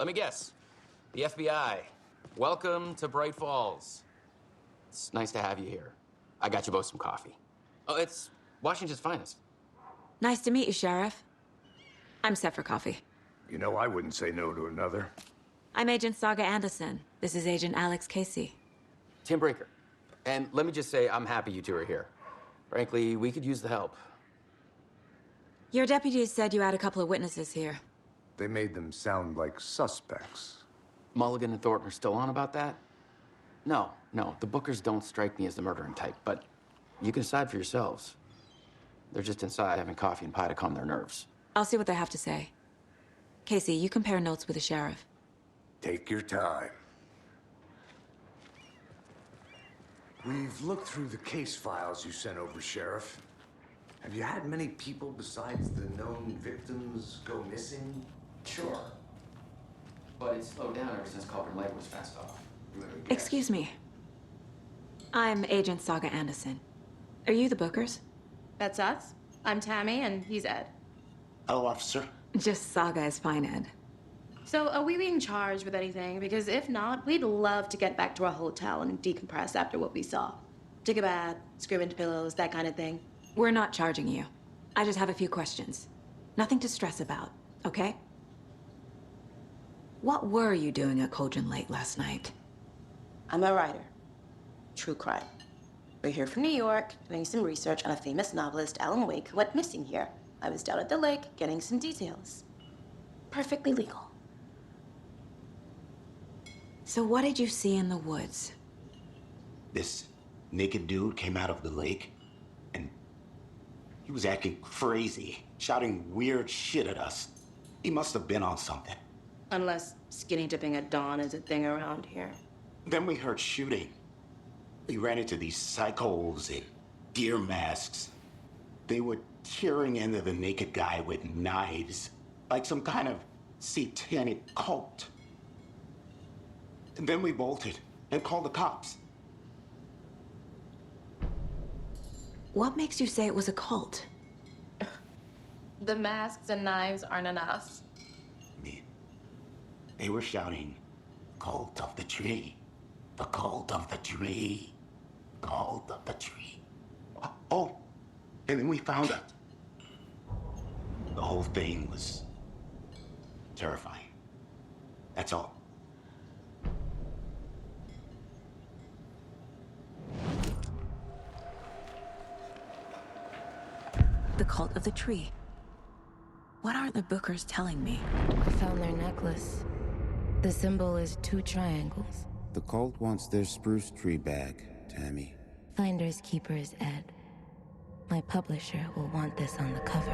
Let me guess. The FBI. Welcome to Bright Falls. It's nice to have you here. I got you both some coffee. Oh, it's Washington's finest. Nice to meet you, Sheriff. I'm set for coffee. You know, I wouldn't say no to another. I'm Agent Saga Anderson. This is Agent Alex Casey. Tim Breaker. And let me just say, I'm happy you two are here. Frankly, we could use the help. Your deputies said you had a couple of witnesses here. They made them sound like suspects. Mulligan and Thornton are still on about that? No, the Bookers don't strike me as the murdering type, but you can decide for yourselves. They're just inside having coffee and pie to calm their nerves. I'll see what they have to say. Casey, you compare notes with the sheriff. Take your time. We've looked through the case files you sent over, Sheriff. Have you had many people besides the known victims go missing? Sure. But it's slowed down ever since Cauldron Lake was fenced off. Excuse me. I'm Agent Saga Anderson. Are you the Bookers? That's us. I'm Tammy, and he's Ed. Hello, officer. Just Saga is fine, Ed. So, are we being charged with anything? Because if not, we'd love to get back to our hotel and decompress after what we saw. Take a bath, scream into pillows, that kind of thing. We're not charging you. I just have a few questions. Nothing to stress about, okay? What were you doing at Cauldron Lake last night? I'm a writer. True crime. We're here from New York, doing some research on a famous novelist, Alan Wake, who went missing here. I was down at the lake, getting some details. Perfectly legal. So what did you see in the woods? This naked dude came out of the lake, and he was acting crazy, shouting weird shit at us. He must have been on something. Unless skinny dipping at dawn is a thing around here. Then we heard shooting. We ran into these psychos in deer masks. They were tearing into the naked guy with knives, like some kind of satanic cult. And then we bolted and called the cops. What makes you say it was a cult? The masks and knives aren't enough. They were shouting, "Cult of the tree, the cult of the tree, cult of the tree." Oh, and then we found it. The whole thing was terrifying. That's all. The cult of the tree. What aren't the Bookers telling me? I found their necklace. The symbol is 2 triangles. The cult wants their spruce tree back, Tammy. Finders keepers, Ed. My publisher will want this on the cover.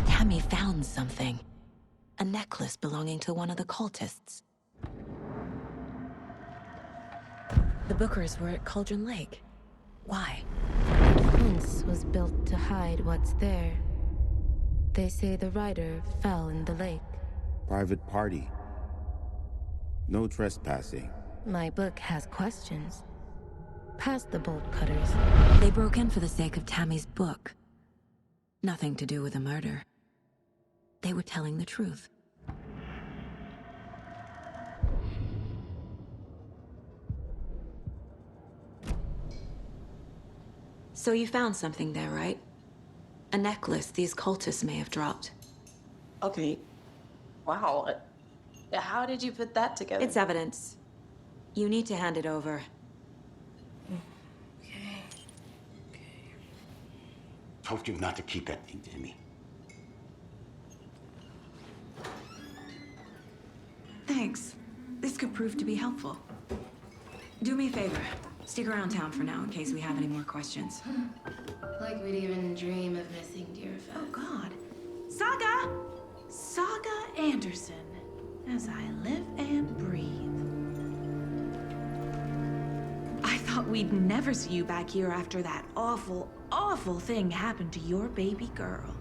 Tammy found something. A necklace belonging to one of the cultists. The Bookers were at Cauldron Lake. Why? The fence was built to hide what's there. They say the writer fell in the lake. Private party. No trespassing. My book has questions. Past the bolt cutters. They broke in for the sake of Tammy's book. Nothing to do with the murder. They were telling the truth. So you found something there, right? A necklace these cultists may have dropped. Okay. Wow. How did you put that together? It's evidence. You need to hand it over. Okay. Told you not to keep that thing to me. Thanks. This could prove to be helpful. Do me a favor. Stick around town for now in case we have any more questions. Like we'd even dream of missing dear friends. Oh, God. Saga! Saga Anderson. As I live and breathe. I thought we'd never see you back here after that awful, awful thing happened to your baby girl.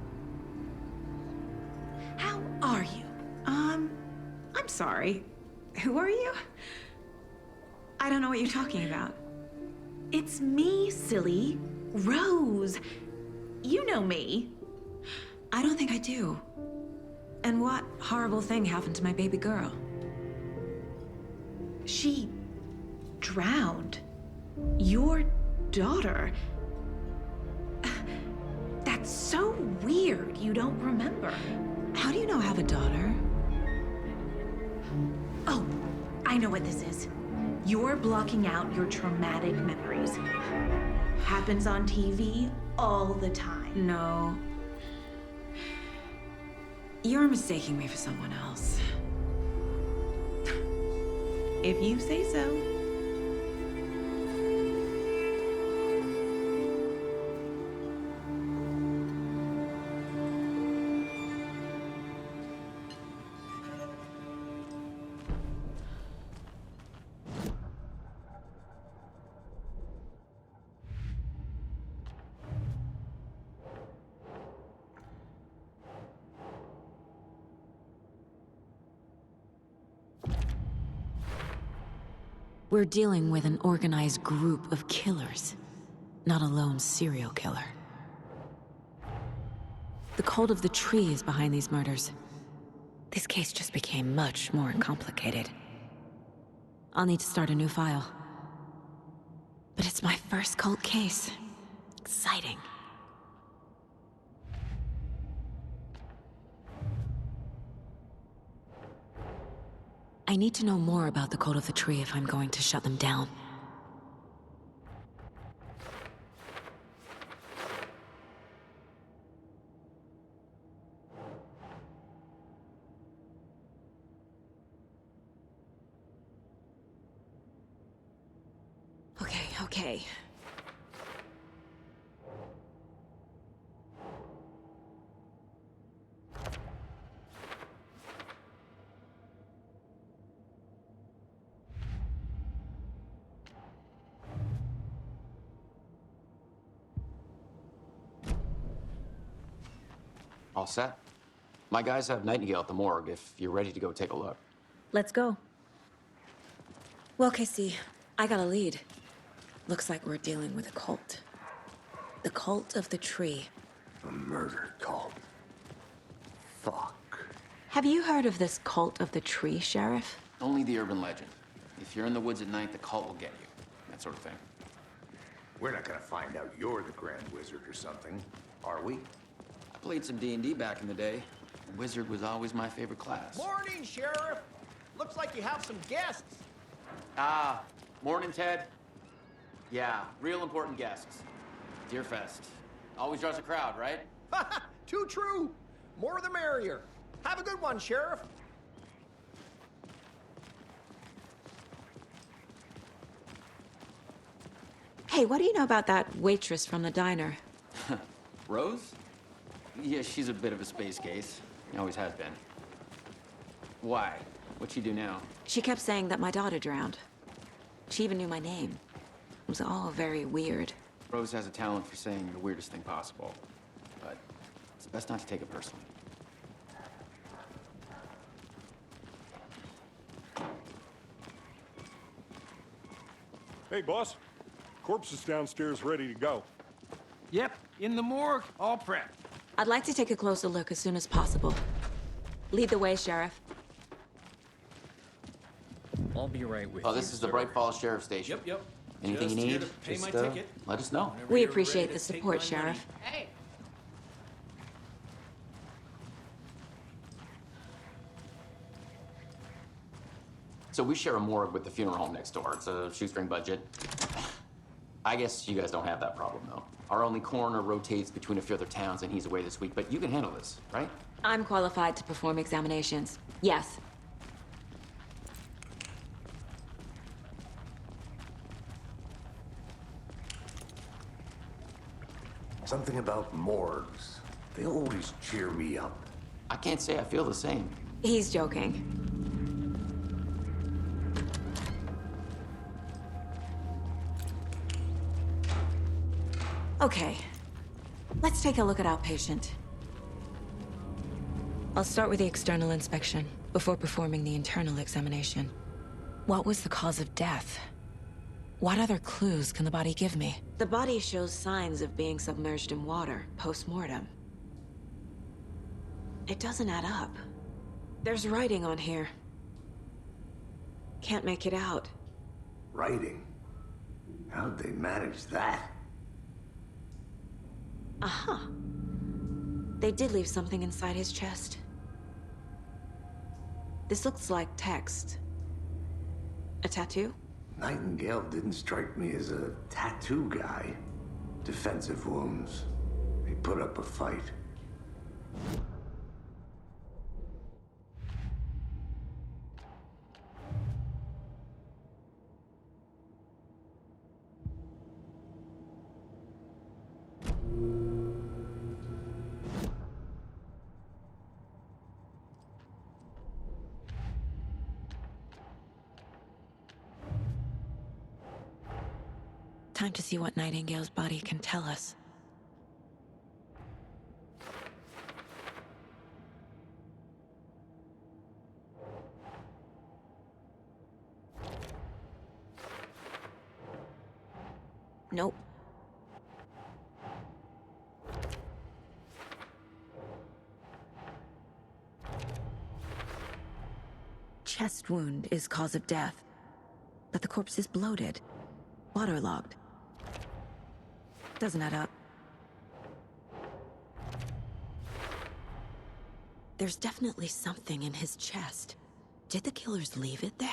How are you? I'm sorry. Who are you? I don't know what you're talking about. It's me, silly. Rose. You know me. I don't think I do. And what horrible thing happened to my baby girl? She drowned. Your daughter. That's so weird you don't remember. How do you know I have a daughter? Oh, I know what this is. You're blocking out your traumatic memories. Happens on TV all the time. No. You're mistaking me for someone else. If you say so. We're dealing with an organized group of killers, not a lone serial killer. The cult of the tree is behind these murders. This case just became much more complicated. I'll need to start a new file. But it's my first cult case. Exciting. I need to know more about the cult of the tree if I'm going to shut them down. Okay. All set? My guys have Nightingale at the morgue if you're ready to go take a look. Let's go. Well, Casey, I got a lead. Looks like we're dealing with a cult. The cult of the tree. A murder cult. Fuck. Have you heard of this cult of the tree, Sheriff? Only the urban legend. If you're in the woods at night, the cult will get you. That sort of thing. We're not gonna find out you're the Grand Wizard or something, are we? I played some D&D back in the day. Wizard was always my favorite class. Morning, Sheriff. Looks like you have some guests. Ah, morning, Ted. Yeah, real important guests. Deerfest. Always draws a crowd, right? Too true. More the merrier. Have a good one, Sheriff. Hey, what do you know about that waitress from the diner? Rose? Yeah, she's a bit of a space case. Always has been. Why? What'd she do now? She kept saying that my daughter drowned. She even knew my name. It was all very weird. Rose has a talent for saying the weirdest thing possible. But it's best not to take it personally. Hey, boss. Corpse is downstairs ready to go. Yep, in the morgue, all prepped. I'd like to take a closer look as soon as possible. Lead the way, Sheriff. I'll be right with you. Oh, this is the Bright Falls Sheriff Station. Yep. Anything Just you here need, to pay just my ticket. let us know. We you're appreciate ready the to take support, my Sheriff. Hey. So we share a morgue with the funeral home next door. It's a shoestring budget. I guess you guys don't have that problem, though. Our only coroner rotates between a few other towns, and he's away this week. But you can handle this, right? I'm qualified to perform examinations. Yes. Something about morgues. They always cheer me up. I can't say I feel the same. He's joking. Okay. Let's take a look at our patient. I'll start with the external inspection before performing the internal examination. What was the cause of death? What other clues can the body give me? The body shows signs of being submerged in water post-mortem. It doesn't add up. There's writing on here. Can't make it out. Writing? How'd they manage that? Uh-huh. They did leave something inside his chest. This looks like text. A tattoo? Nightingale didn't strike me as a tattoo guy. Defensive wounds. He put up a fight. Time to see what Nightingale's body can tell us. Nope. Chest wound is cause of death, but the corpse is bloated, waterlogged. Doesn't add up. There's definitely something in his chest. Did the killers leave it there?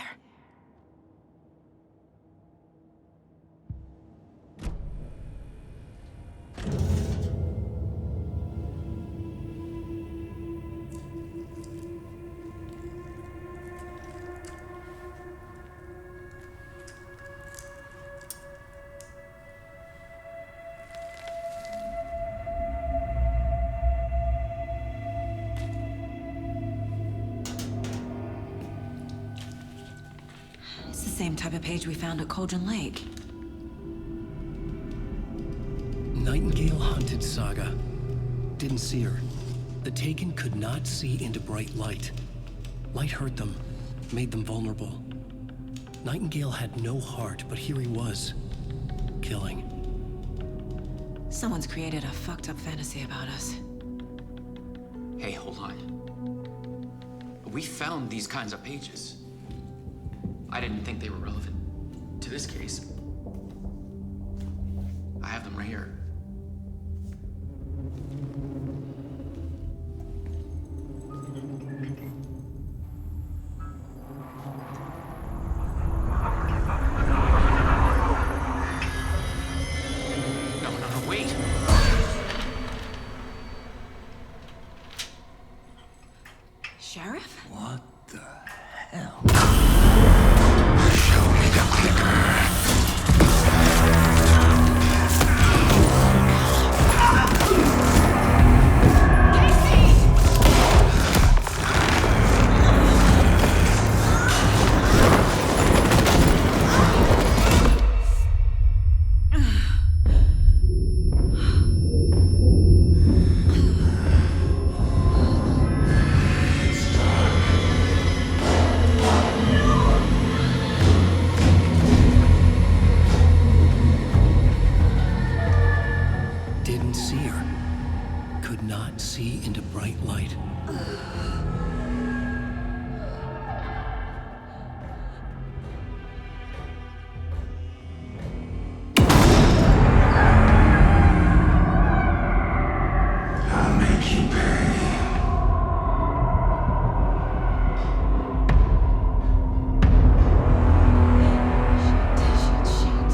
It's the same type of page we found at Cauldron Lake. Nightingale hunted Saga. Didn't see her. The Taken could not see into bright light. Light hurt them, made them vulnerable. Nightingale had no heart, but here he was, killing. Someone's created a fucked up fantasy about us. Hey, hold on. We found these kinds of pages. I didn't think they were relevant to this case. I have them right here. No, wait. Sheriff? What the hell? Show me the clicker. Didn't see her. Could not see into bright light. I'll make you pay.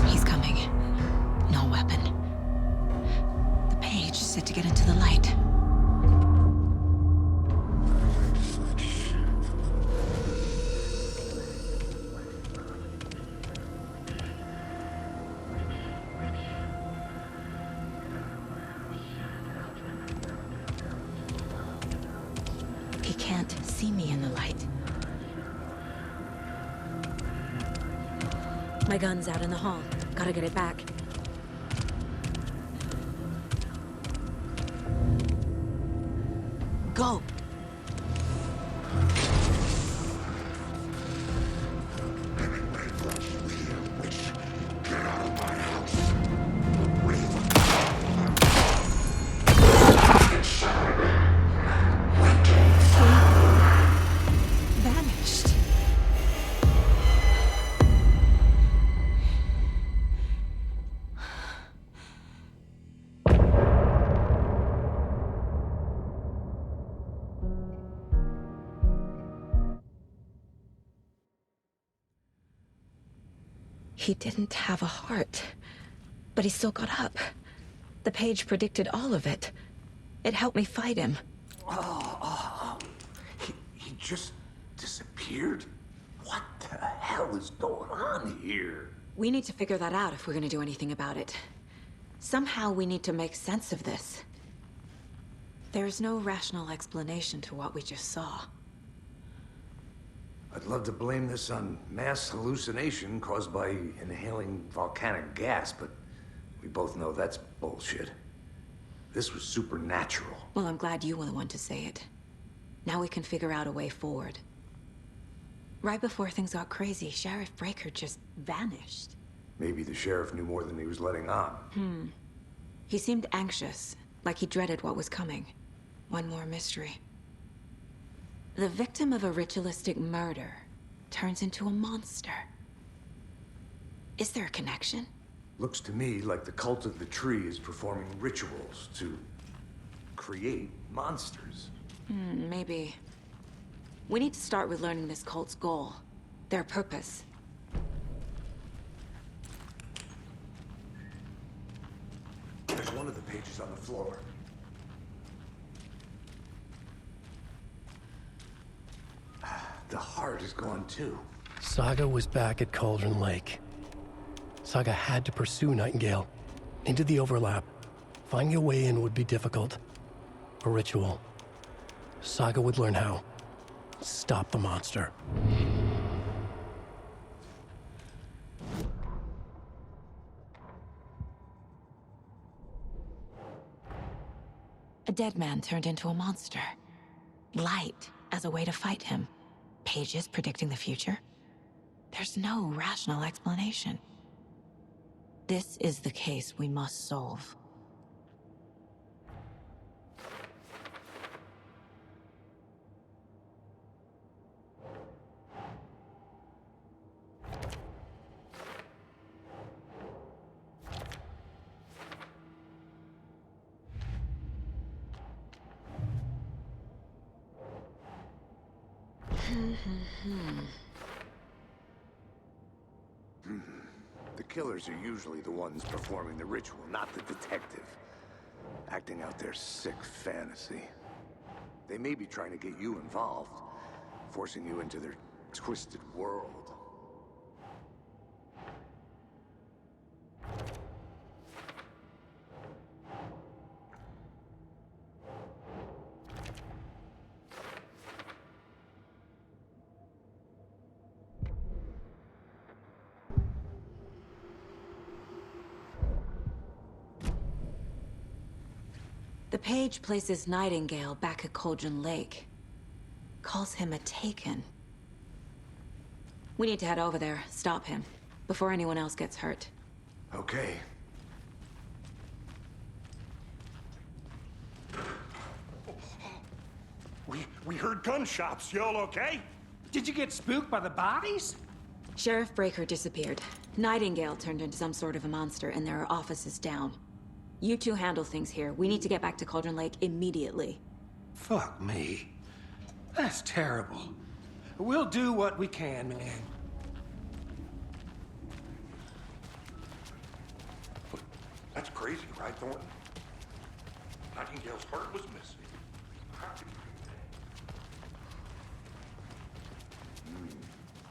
He's coming. No weapon. The page set to get into the light. He can't see me in the light. My gun's out in the hall. Gotta get it back. Go! Vanished. He didn't have a heart, but he still got up. The page predicted all of it. It helped me fight him. He just disappeared? What the hell is going on here? We need to figure that out if we're gonna do anything about it. Somehow we need to make sense of this. There's no rational explanation to what we just saw. I'd love to blame this on mass hallucination caused by inhaling volcanic gas, but we both know that's bullshit. This was supernatural. Well, I'm glad you were the one to say it. Now we can figure out a way forward. Right before things got crazy, Sheriff Breaker just vanished. Maybe the sheriff knew more than he was letting on. He seemed anxious, like he dreaded what was coming. One more mystery. The victim of a ritualistic murder turns into a monster. Is there a connection? Looks to me like the cult of the tree is performing rituals to create monsters. Maybe. We need to start with learning this cult's goal, their purpose. There's one of the pages on the floor. The heart is gone too. Saga was back at Cauldron Lake. Saga had to pursue Nightingale into the overlap. Finding a way in would be difficult. A ritual. Saga would learn how. Stop the monster. A dead man turned into a monster. Light as a way to fight him. Pages predicting the future? There's no rational explanation. This is the case we must solve. The killers are usually the ones performing the ritual, not the detective. Acting out their sick fantasy. They may be trying to get you involved, forcing you into their twisted world. The page places Nightingale back at Cauldron Lake. Calls him a Taken. We need to head over there, stop him, before anyone else gets hurt. Okay. We heard gunshots. Y'all okay? Did you get spooked by the bodies? Sheriff Breaker disappeared. Nightingale turned into some sort of a monster, and there are offices down. You two handle things here. We need to get back to Cauldron Lake immediately. Fuck me. That's terrible. We'll do what we can, man. That's crazy, right, Thornton? Nightingale's heart was missing. How could you do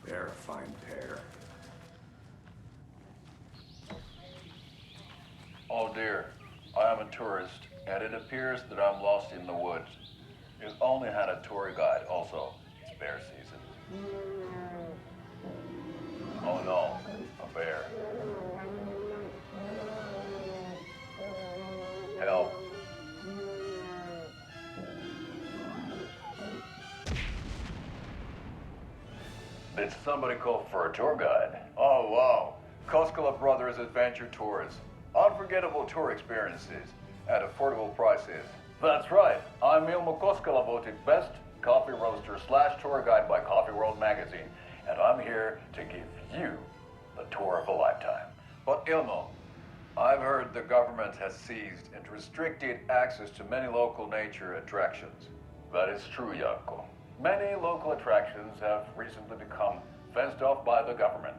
that? They're a fine pair. Oh dear, I am a tourist, and it appears that I'm lost in the woods. You've only had a tour guide, also. It's bear season. Oh no, a bear. Help. Did somebody call for a tour guide? Oh wow, Koskela Brothers Adventure Tours. Unforgettable tour experiences at affordable prices. That's right. I'm Ilmo Koskela, voted best coffee roaster / tour guide by Coffee World magazine, and I'm here to give you the tour of a lifetime. But Ilmo, I've heard the government has seized and restricted access to many local nature attractions. That is true, Jaakko. Many local attractions have recently become fenced off by the government,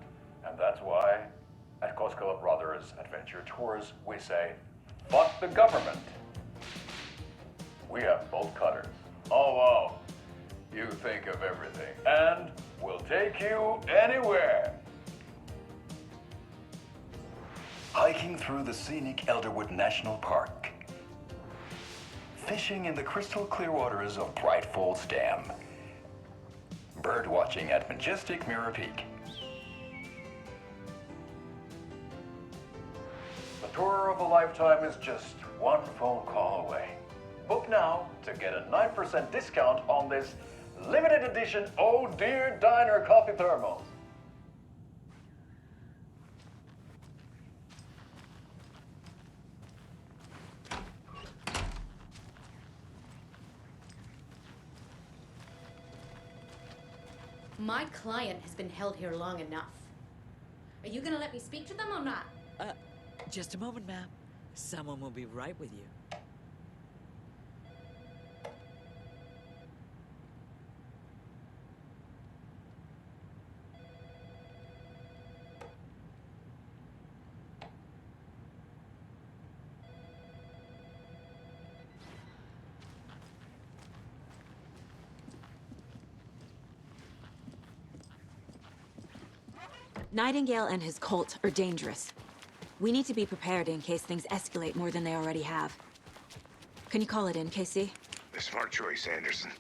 and that's why At Koskela Brothers Adventure Tours, we say, fuck the government. We have bolt cutters. Oh, wow. You think of everything, and we'll take you anywhere. Hiking through the scenic Elderwood National Park. Fishing in the crystal clear waters of Bright Falls Dam. Bird watching at majestic Mirror Peak. The tour of a lifetime is just one phone call away. Book now to get a 9% discount on this limited edition Oh Dear Diner coffee thermos. My client has been held here long enough. Are you gonna let me speak to them or not? Just a moment, ma'am. Someone will be right with you. Nightingale and his cult are dangerous. We need to be prepared in case things escalate more than they already have. Can you call it in, KC? A smart choice, Anderson.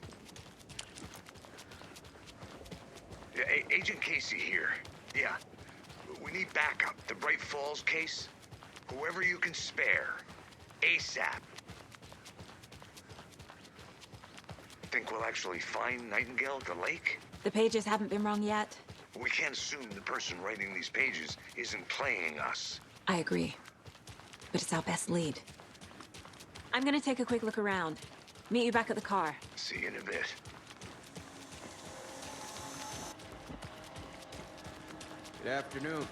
Yeah, Agent Casey here. Yeah. We need backup. The Bright Falls case. Whoever you can spare. ASAP. Think we'll actually find Nightingale at the lake? The pages haven't been wrong yet. We can't assume the person writing these pages isn't playing us. I agree. But it's our best lead. I'm gonna take a quick look around. Meet you back at the car. See you in a bit. Good afternoon.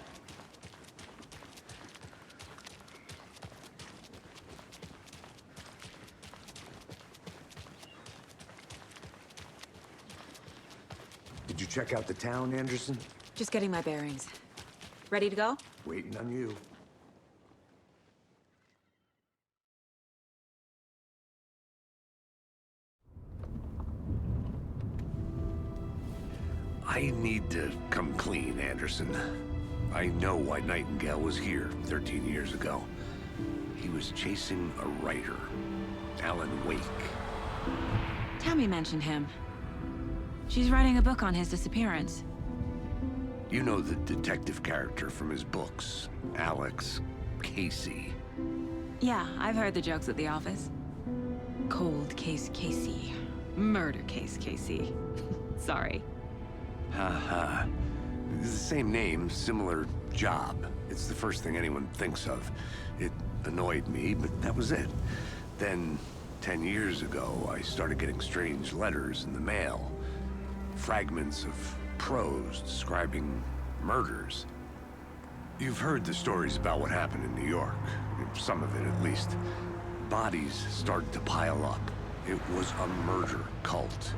Did you check out the town, Anderson? Just getting my bearings. Ready to go? Waiting on you. I need to come clean, Anderson. I know why Nightingale was here 13 years ago. He was chasing a writer, Alan Wake. Tammy mentioned him. She's writing a book on his disappearance. You know the detective character from his books, Alex Casey. Yeah, I've heard the jokes at the office. Cold case Casey. Murder case Casey. Sorry. Ha. It's the same name, similar job. It's the first thing anyone thinks of. It annoyed me, but that was it. Then, 10 years ago, I started getting strange letters in the mail. Fragments of prose describing murders. You've heard the stories about what happened in New York. Some of it, at least. Bodies started to pile up. It was a murder cult.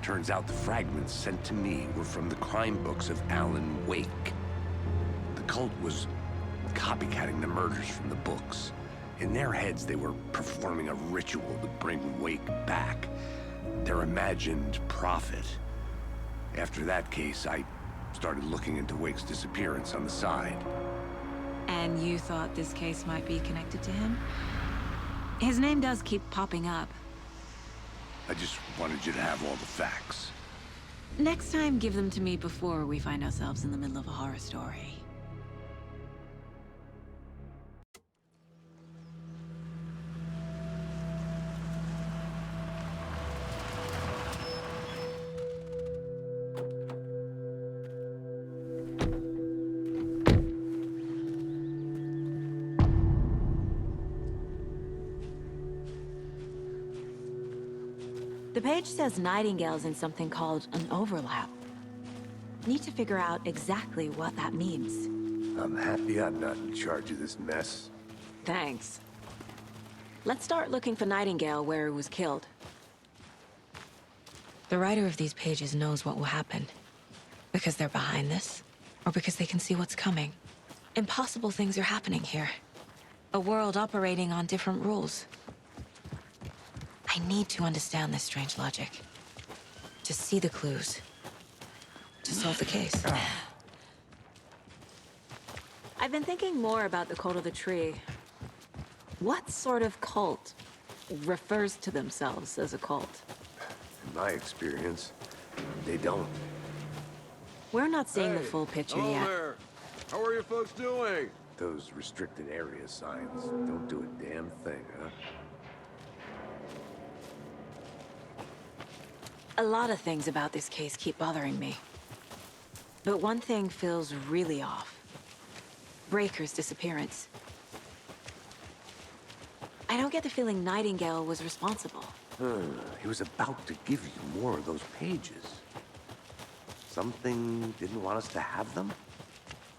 Turns out the fragments sent to me were from the crime books of Alan Wake. The cult was copycatting the murders from the books. In their heads, they were performing a ritual to bring Wake back. Their imagined prophet. After that case, I started looking into Wake's disappearance on the side. And you thought this case might be connected to him? His name does keep popping up. I just wanted you to have all the facts. Next time, give them to me before we find ourselves in the middle of a horror story. The page says Nightingale's in something called an overlap. Need to figure out exactly what that means. I'm happy I'm not in charge of this mess. Thanks. Let's start looking for Nightingale where he was killed. The writer of these pages knows what will happen. Because they're behind this, or because they can see what's coming. Impossible things are happening here. A world operating on different rules. I need to understand this strange logic. To see the clues. To solve the case. I've been thinking more about the cult of the tree. What sort of cult refers to themselves as a cult? In my experience, they don't. We're not seeing the full picture hello yet. there. How are you folks doing? Those restricted area signs don't do a damn thing, huh? A lot of things about this case keep bothering me. But one thing feels really off. Breaker's disappearance. I don't get the feeling Nightingale was responsible. He was about to give you more of those pages. Something didn't want us to have them?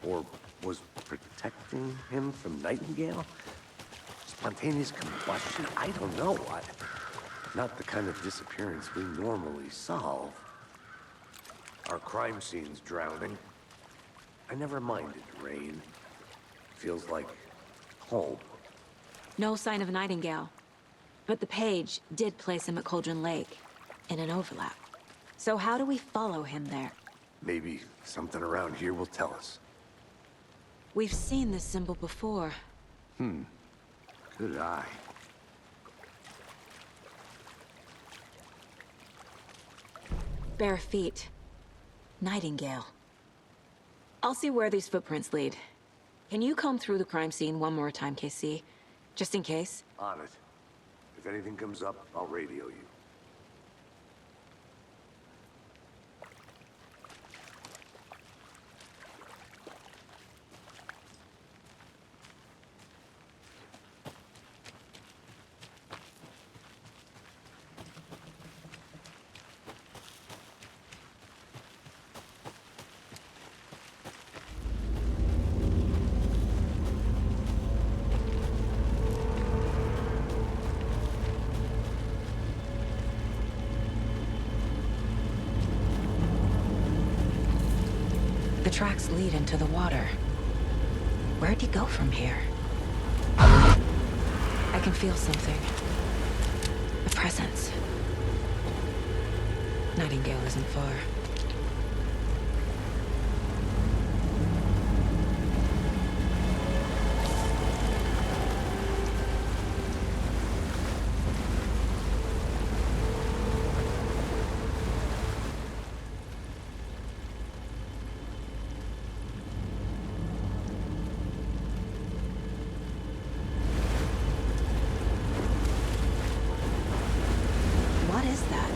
Or was protecting him from Nightingale? Spontaneous combustion? I don't know. Not the kind of disappearance we normally solve. Our crime scene's drowning. I never minded rain. Feels like home. No sign of Nightingale. But the page did place him at Cauldron Lake, in an overlap. So how do we follow him there? Maybe something around here will tell us. We've seen this symbol before. Good eye. Bare feet. Nightingale. I'll see where these footprints lead. Can you comb through the crime scene one more time, KC? Just in case? On it. If anything comes up, I'll radio you. The tracks lead into the water. Where'd he go from here? I can feel something. A presence. Nightingale isn't far. What is that?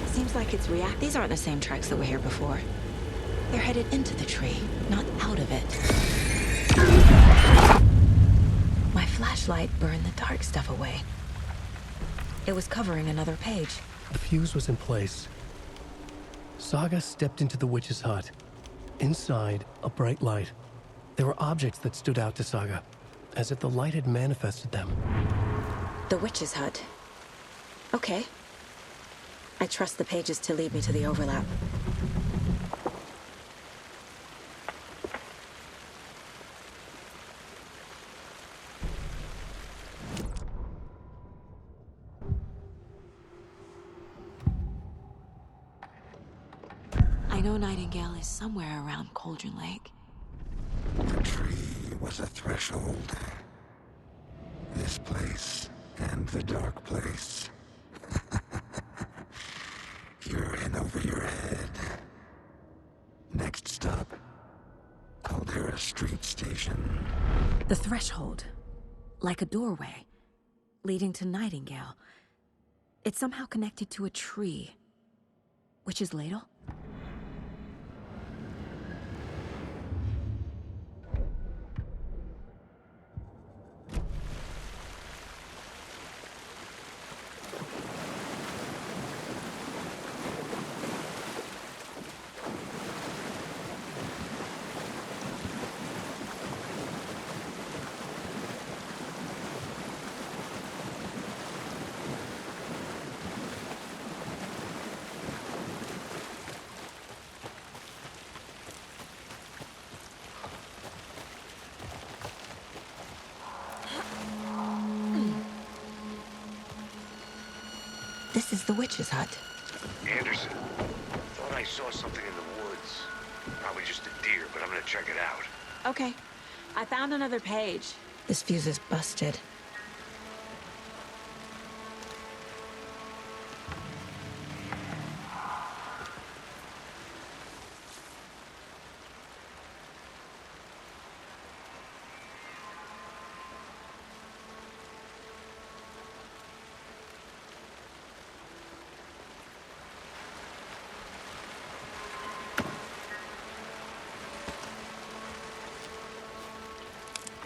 Seems like it's react. These aren't the same tracks that were here before. They're headed into the tree, not out of it. My flashlight burned the dark stuff away. It was covering another page. The fuse was in place. Saga stepped into the witch's hut. Inside, a bright light. There were objects that stood out to Saga, as if the light had manifested them. The witch's hut. Okay. I trust the pages to lead me to the overlap. I know Nightingale is somewhere around Cauldron Lake. The tree was a threshold. This place and the dark place. You're in over your head. Next stop, Caldera Street Station. The threshold. Like a doorway. Leading to Nightingale. It's somehow connected to a tree. Witch's ladle? was the witch's hut? Anderson. Thought I saw something in the woods. Probably just a deer, but I'm gonna check it out. Okay. I found another page. This fuse is busted.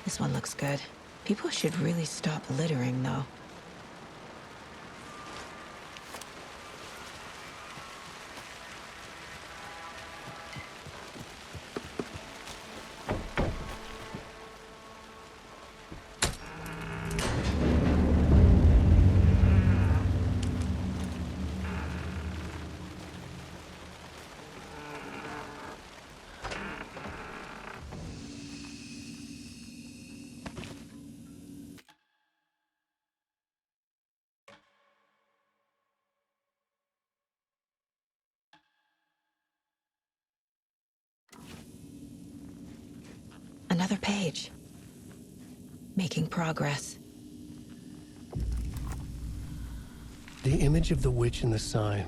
This one looks good. People should really stop littering, though. Another page. Making progress. The image of the witch in the sign.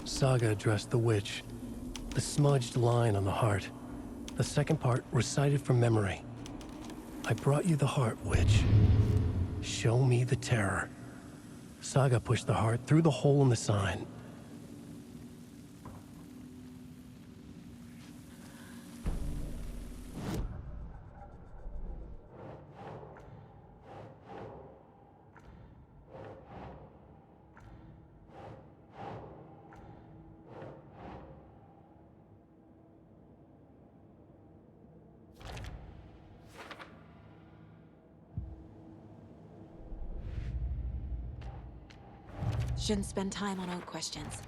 Saga addressed the witch. The smudged line on the heart. The second part recited from memory. I brought you the heart, witch. Show me the terror. Saga pushed the heart through the hole in the sign. Shouldn't spend time on old questions.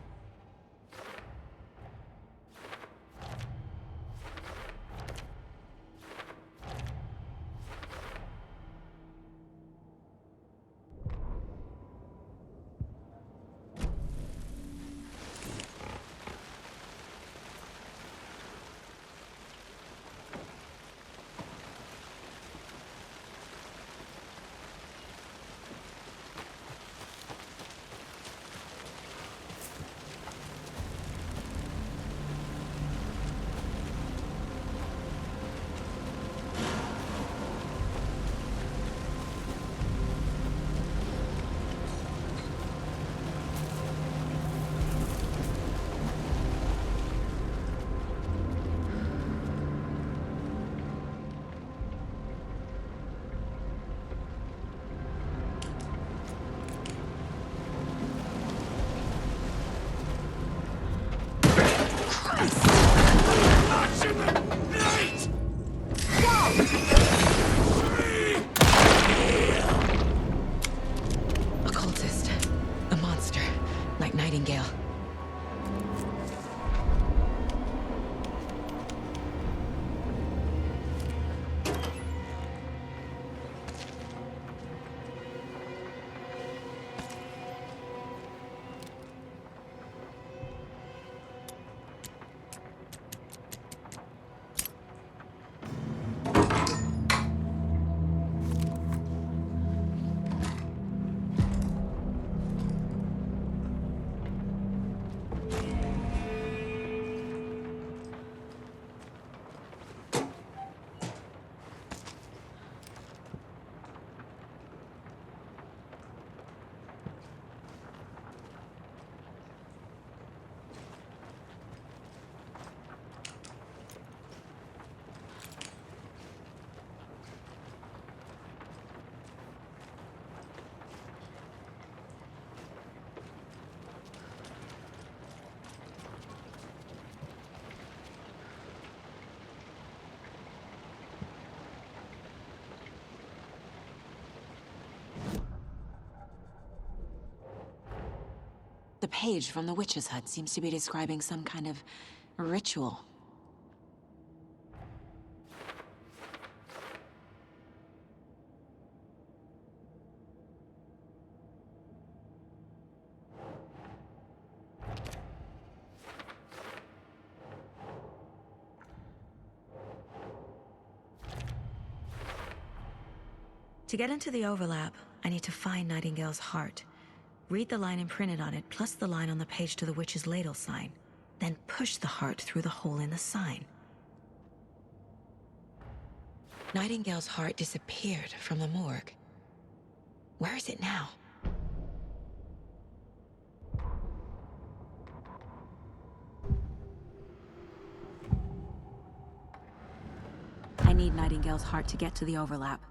Occultist. A monster. Like Nightingale. The page from the witch's hut seems to be describing some kind of ritual. To get into the overlap, I need to find Nightingale's heart. Read the line imprinted on it, plus the line on the page to the witch's ladle sign. Then push the heart through the hole in the sign. Nightingale's heart disappeared from the morgue. Where is it now? I need Nightingale's heart to get to the overlap.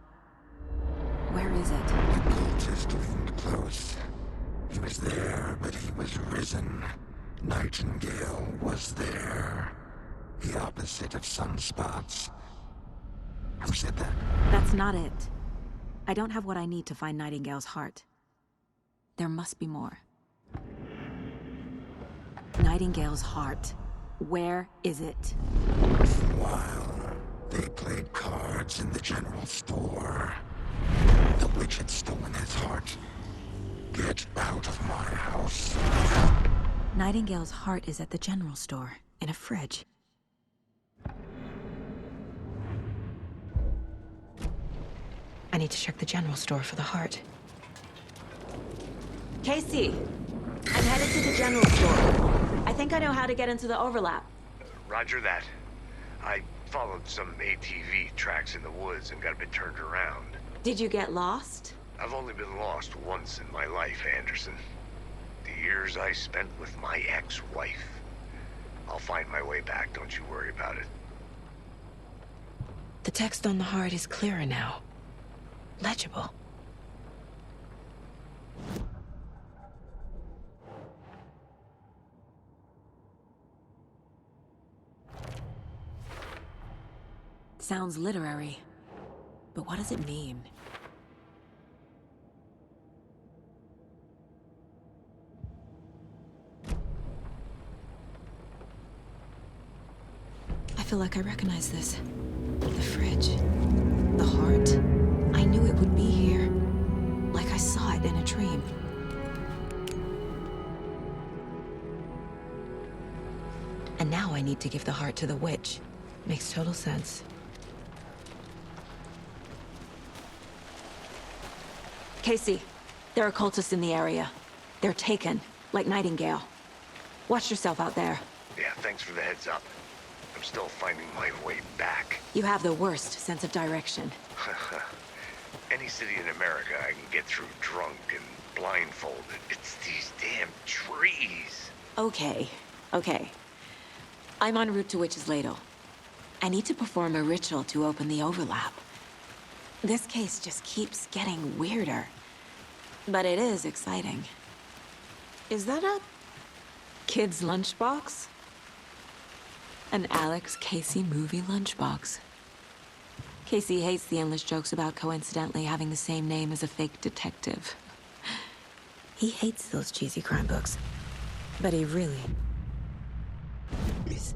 Where is it? The cultist leaned close. He was there, but he was risen. Nightingale was there. The opposite of sunspots. Who said that? That's not it. I don't have what I need to find Nightingale's heart. There must be more. Nightingale's heart. Where is it? Meanwhile, they played cards in the general store. The witch had stolen his heart. Get out of my house. Nightingale's heart is at the general store, in a fridge. I need to check the general store for the heart. Casey, I'm headed to the general store. I think I know how to get into the overlap. Roger that. I followed some ATV tracks in the woods and got a bit turned around. Did you get lost? I've only been lost once in my life, Anderson. The years I spent with my ex-wife. I'll find my way back, don't you worry about it. The text on the heart is clearer now. Legible. Sounds literary, but what does it mean? I feel like I recognize this. The fridge. The heart. I knew it would be here. Like I saw it in a dream. And now I need to give the heart to the witch. Makes total sense. Casey, there are cultists in the area. They're taken, like Nightingale. Watch yourself out there. Yeah, thanks for the heads up. I'm still finding my way back. You have the worst sense of direction. Any city in America I can get through drunk and blindfolded. It's these damn trees. Okay. I'm en route to Witch's Ladle. I need to perform a ritual to open the overlap. This case just keeps getting weirder. But it is exciting. Is that a kid's lunchbox? An Alex Casey movie lunchbox. Casey hates the endless jokes about coincidentally having the same name as a fake detective. He hates those cheesy crime books. But he really is.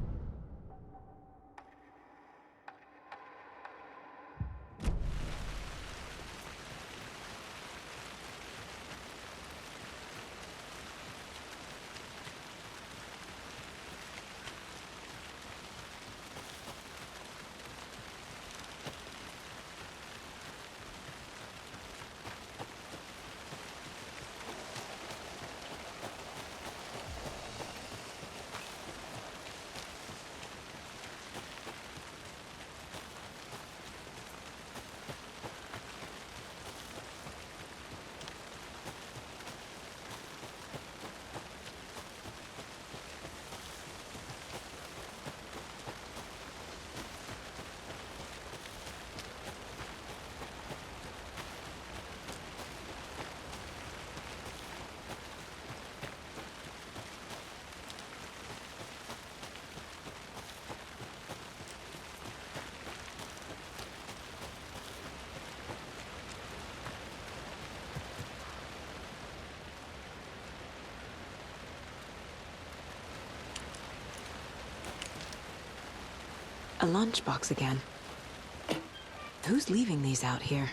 A lunchbox again. Who's leaving these out here?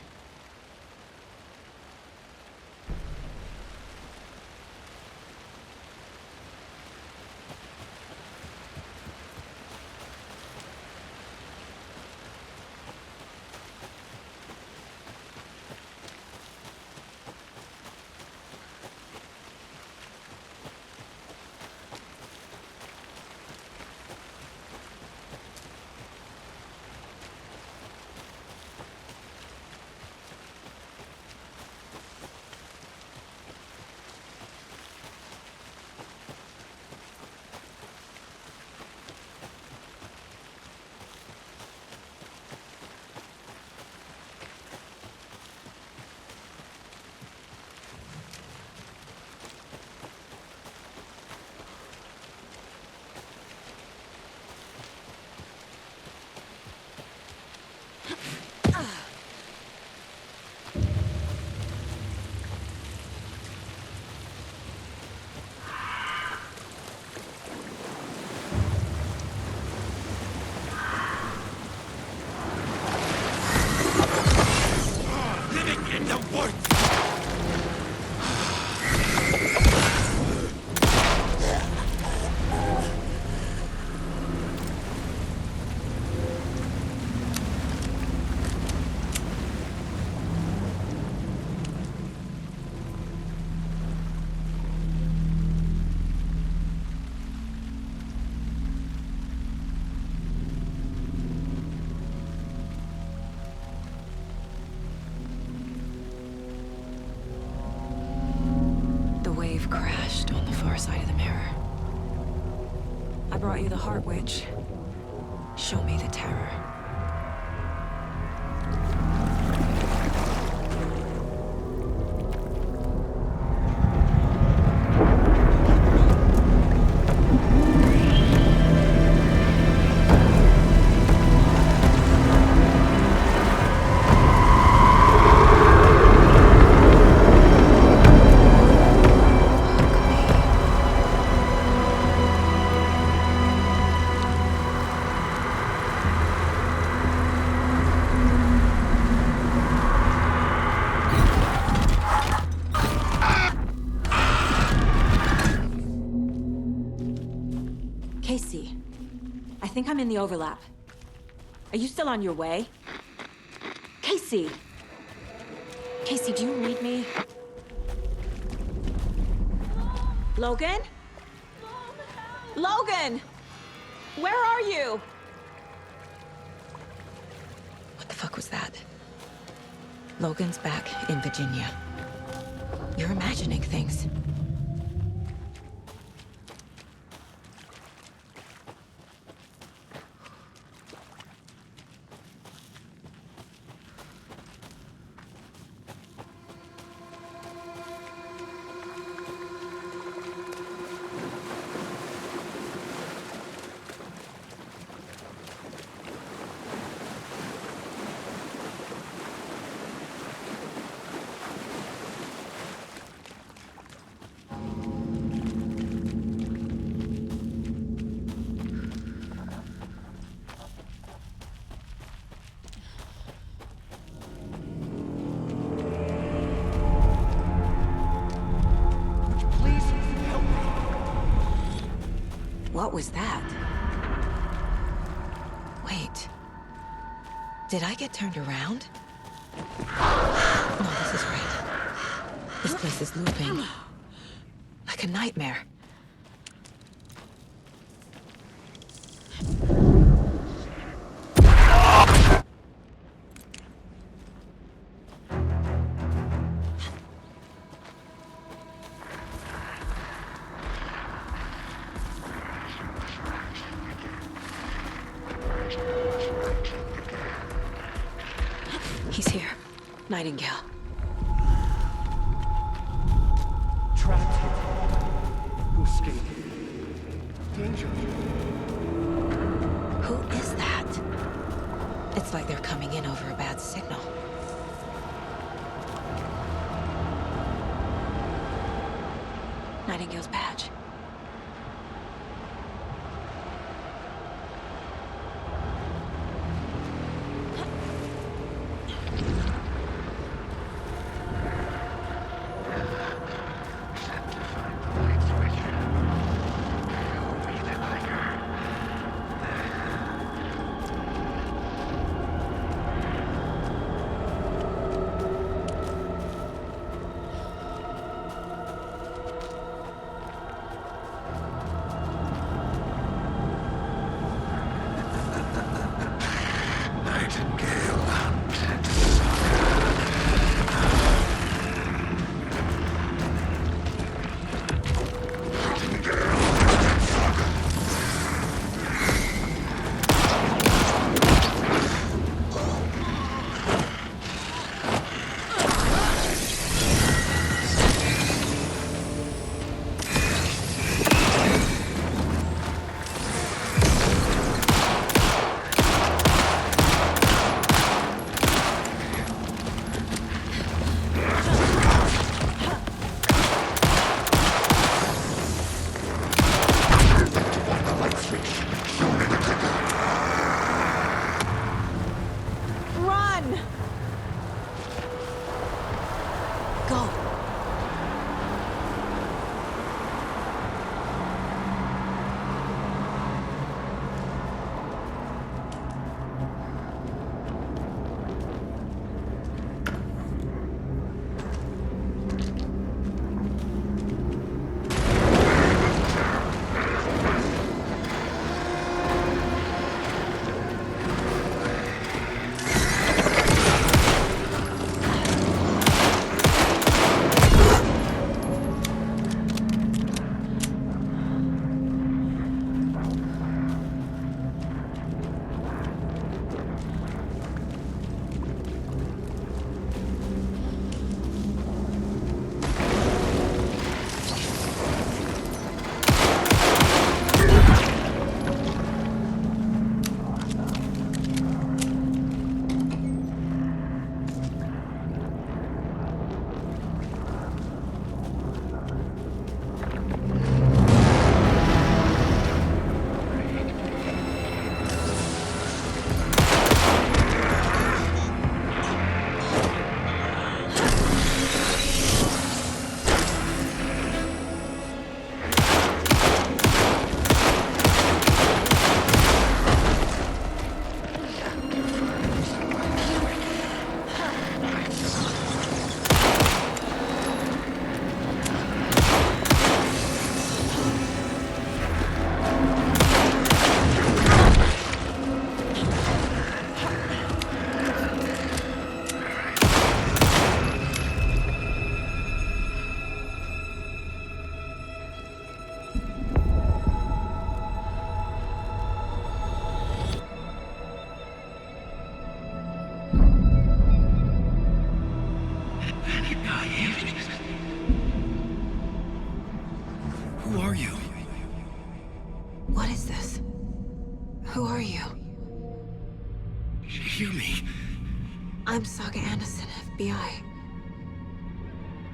far side of the mirror. I brought you the Heart Witch. Show me the terror. Casey, I think I'm in the overlap. Are you still on your way? Casey! Casey, do you read me? Logan? Logan! Where are you? What the fuck was that? Logan's back in Virginia. You're imagining things. What was that? Wait. Did I get turned around? No, this is right. This place is looping. Like a nightmare. He's here. Nightingale. Trapped here. To escape. Danger. Who is that? It's like they're coming in over a bad signal. Nightingale's badge. Who are you? Hear me. I'm Saga Anderson, FBI.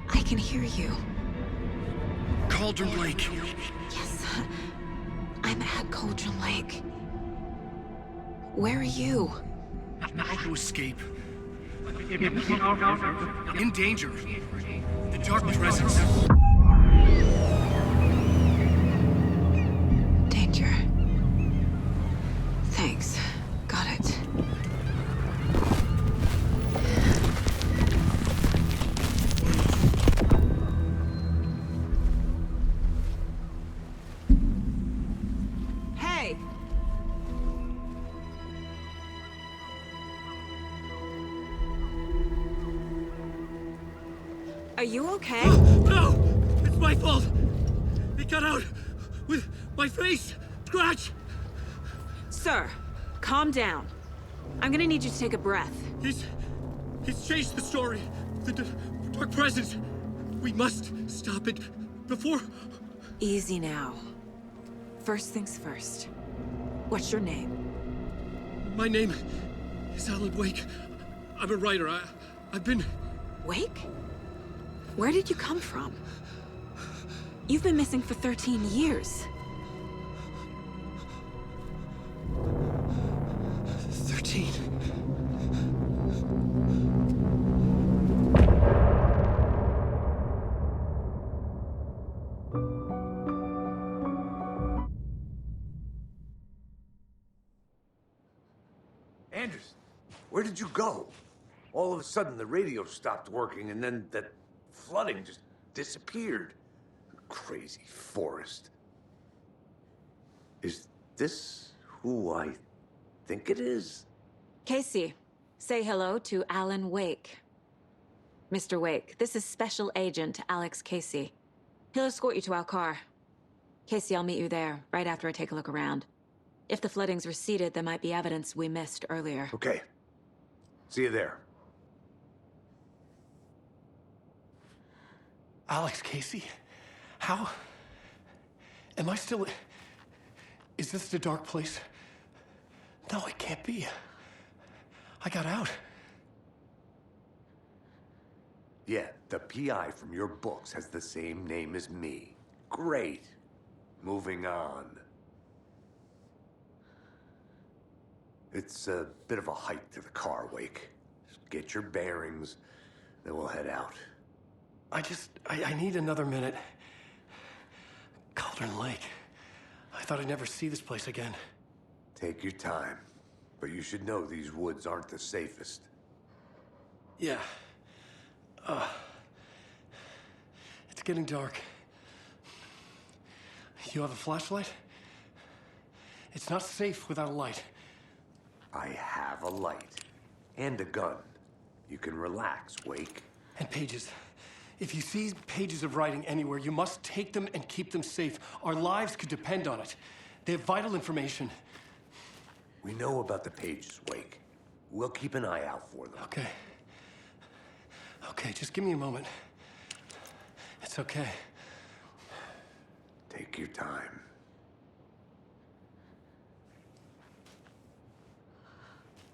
I can hear you. Cauldron Lake. Yes, I'm at Cauldron Lake. Where are you? How to escape. In danger. The dark presence. Danger. Thanks. Got it. Hey! Are you okay? No! It's my fault! It got out with my face! Scratch! Sir, calm down. I'm gonna need you to take a breath. He's changed the story. The dark presence. We must stop it before... Easy now. First things first. What's your name? My name is Alan Wake. I'm a writer. I've been... Wake? Where did you come from? You've been missing for 13 years. 13. Anderson, where did you go? All of a sudden, the radio stopped working, and then that flooding just disappeared. Crazy forest. Is this who I think it is? Casey, say hello to Alan Wake. Mr. Wake, this is Special Agent Alex Casey. He'll escort you to our car. Casey, I'll meet you there, right after I take a look around. If the flooding's receded, there might be evidence we missed earlier. Okay. See you there. Alex Casey? How? Am I still... Is this the dark place? No, it can't be. I got out. Yeah, the PI from your books has the same name as me. Great. Moving on. It's a bit of a hike to the car, Wake. Just get your bearings, then we'll head out. I need another minute. Cauldron Lake. I thought I'd never see this place again. Take your time. But you should know these woods aren't the safest. Yeah. It's getting dark. You have a flashlight? It's not safe without a light. I have a light. And a gun. You can relax, Wake. And pages. If you see pages of writing anywhere, you must take them and keep them safe. Our lives could depend on it. They have vital information. We know about the pages, Wake. We'll keep an eye out for them. Okay. Okay, just give me a moment. It's okay. Take your time.